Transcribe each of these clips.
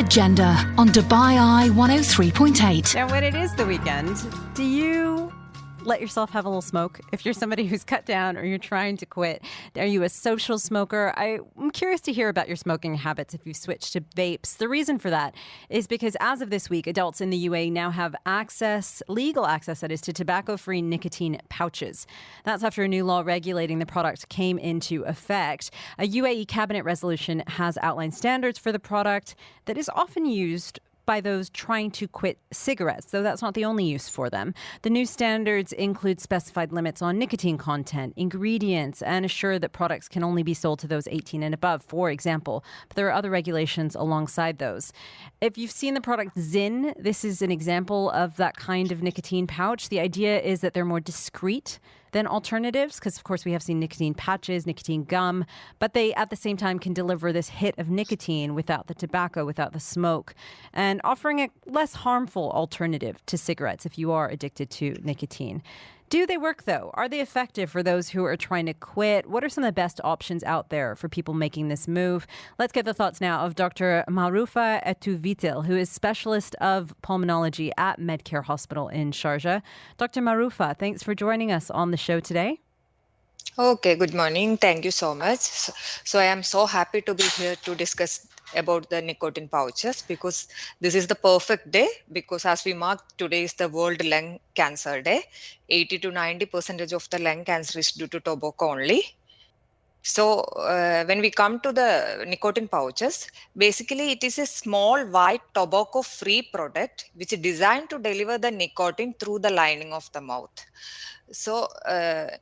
Agenda on Dubai Eye 103.8. Now, when it is the weekend, do you let yourself have a little smoke? If you're somebody who's cut down or you're trying to quit, are you a social smoker? I'm curious to hear about your smoking habits if you've switched to vapes. The reason for that is because as of this week, adults in the UAE now have legal access, that is, to tobacco-free nicotine pouches. That's after a new law regulating the product came into effect. A UAE cabinet resolution has outlined standards for the product that is often used by those trying to quit cigarettes, though that's not the only use for them. The new standards include specified limits on nicotine content, ingredients, and assure that products can only be sold to those 18 and above, for example. But there are other regulations alongside those. If you've seen the product Zyn, this is an example of that kind of nicotine pouch. The idea is that they're more discreet than alternatives, because of course we have seen nicotine patches, nicotine gum, but they at the same time can deliver this hit of nicotine without the tobacco, without the smoke, and offering a less harmful alternative to cigarettes if you are addicted to nicotine. Do they work, though? Are they effective for those who are trying to quit? What are some of the best options out there for people making this move? Let's get the thoughts now of Dr. Mahroofa Ettuveettil, who is specialist of pulmonology at Medcare Hospital in Sharjah. Dr. Mahroofa, thanks for joining us on the show today. Okay, good morning. Thank you so much. So I am so happy to be here to discuss about the nicotine pouches, because this is the perfect day, because as we mark today is the World Lung Cancer Day. 80 to 90% of the lung cancer is due to tobacco only. So when we come to the nicotine pouches, basically it is a small white tobacco-free product which is designed to deliver the nicotine through the lining of the mouth. So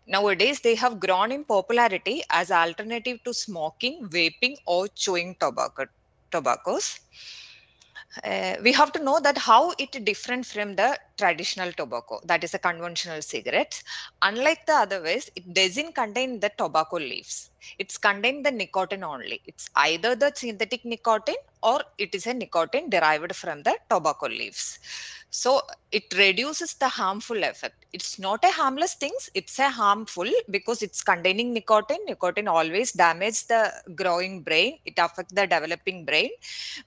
nowadays they have grown in popularity as alternative to smoking, vaping or chewing tobaccos. We have to know that how it is different from the traditional tobacco, that is a conventional cigarette. Unlike the other ways, it doesn't contain the tobacco leaves. It's contain the nicotine only. It's either the synthetic nicotine or it is a nicotine derived from the tobacco leaves. So it reduces the harmful effect. It's not a harmless thing. It's a harmful because it's containing nicotine. Nicotine always damages the growing brain. It affects the developing brain.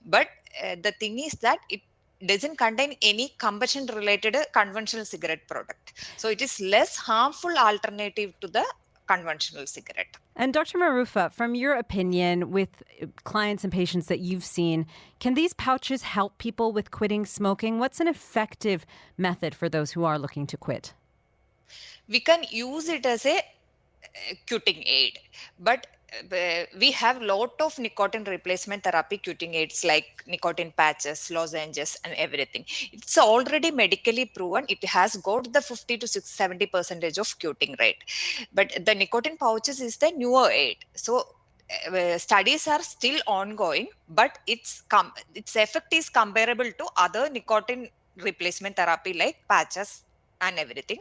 But the thing is that it doesn't contain any combustion related conventional cigarette product. So it is less harmful alternative to the conventional cigarette. And Dr. Mahroofa, from your opinion, with clients and patients that you've seen, can these pouches help people with quitting smoking? What's an effective method for those who are looking to quit? We can use it as a quitting aid, but we have lot of nicotine replacement therapy quitting aids like nicotine patches, lozenges and everything. It's already medically proven. It has got the 50 to 70% of quitting rate. But the nicotine pouches is the newer aid. So studies are still ongoing, but its effect is comparable to other nicotine replacement therapy like patches and everything.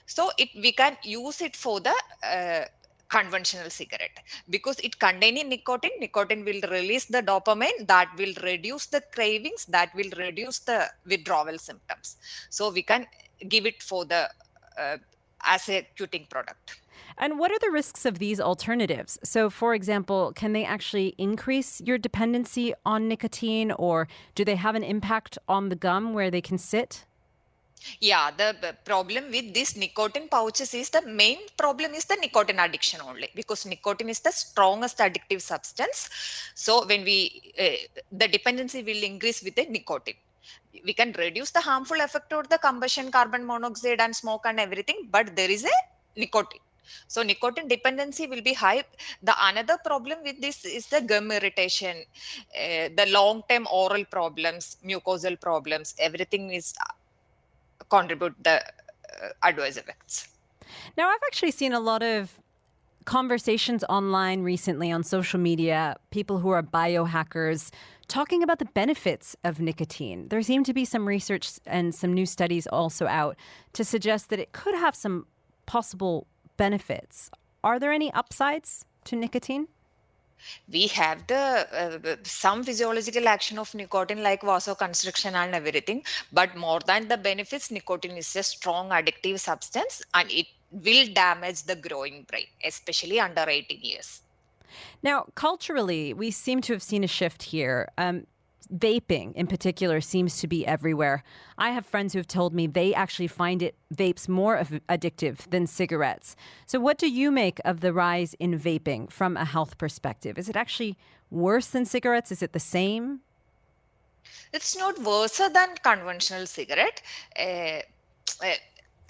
So we can use it for the conventional cigarette because it containing nicotine will release the dopamine that will reduce the cravings, that will reduce the withdrawal symptoms. So we can give it for the as a quitting product. And what are the risks of these alternatives? So, for example, can they actually increase your dependency on nicotine, or do they have an impact on the gum where they can sit? Yeah, the problem with these nicotine pouches is the main problem is the nicotine addiction only, because nicotine is the strongest addictive substance. So when the dependency will increase with the nicotine. We can reduce the harmful effect of the combustion, carbon monoxide and smoke and everything, but there is a nicotine. So nicotine dependency will be high. The another problem with this is the gum irritation, the long-term oral problems, mucosal problems, everything is contribute the adverse effects. Now, I've actually seen a lot of conversations online recently on social media, people who are biohackers talking about the benefits of nicotine. There seem to be some research and some new studies also out to suggest that it could have some possible benefits. Are there any upsides to nicotine? We have the some physiological action of nicotine like vasoconstriction and everything, but more than the benefits, nicotine is a strong addictive substance and it will damage the growing brain, especially under 18 years. Now, culturally, we seem to have seen a shift here. vaping in particular seems to be everywhere. I have friends who have told me they actually find vapes more addictive than cigarettes. So what do you make of the rise in vaping from a health perspective? Is it actually worse than cigarettes? Is it the same? It's not worse than conventional cigarette. Uh, uh,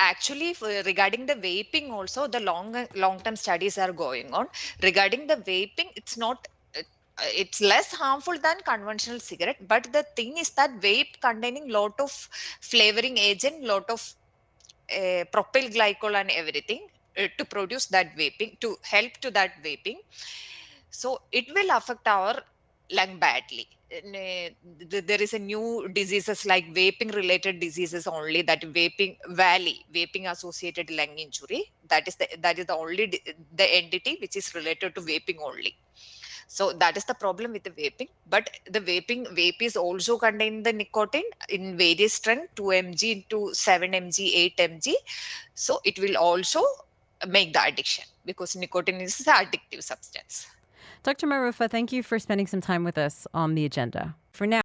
Actually, regarding the vaping also, the long-term studies are going on. Regarding the vaping, it's less harmful than conventional cigarette, but the thing is that vape containing lot of flavoring agent, lot of propyl glycol and everything to produce that vaping, to help to that vaping. So it will affect our lung badly. There is a new diseases like vaping related diseases only, that vaping associated lung injury. That is the only the entity which is related to vaping only. So that is the problem with the vaping. But the vape is also contain the nicotine in various strength, 2 mg to 7 mg, 8 mg. So it will also make the addiction, because nicotine is an addictive substance. Dr. Mahroofa, thank you for spending some time with us on The Agenda. For now,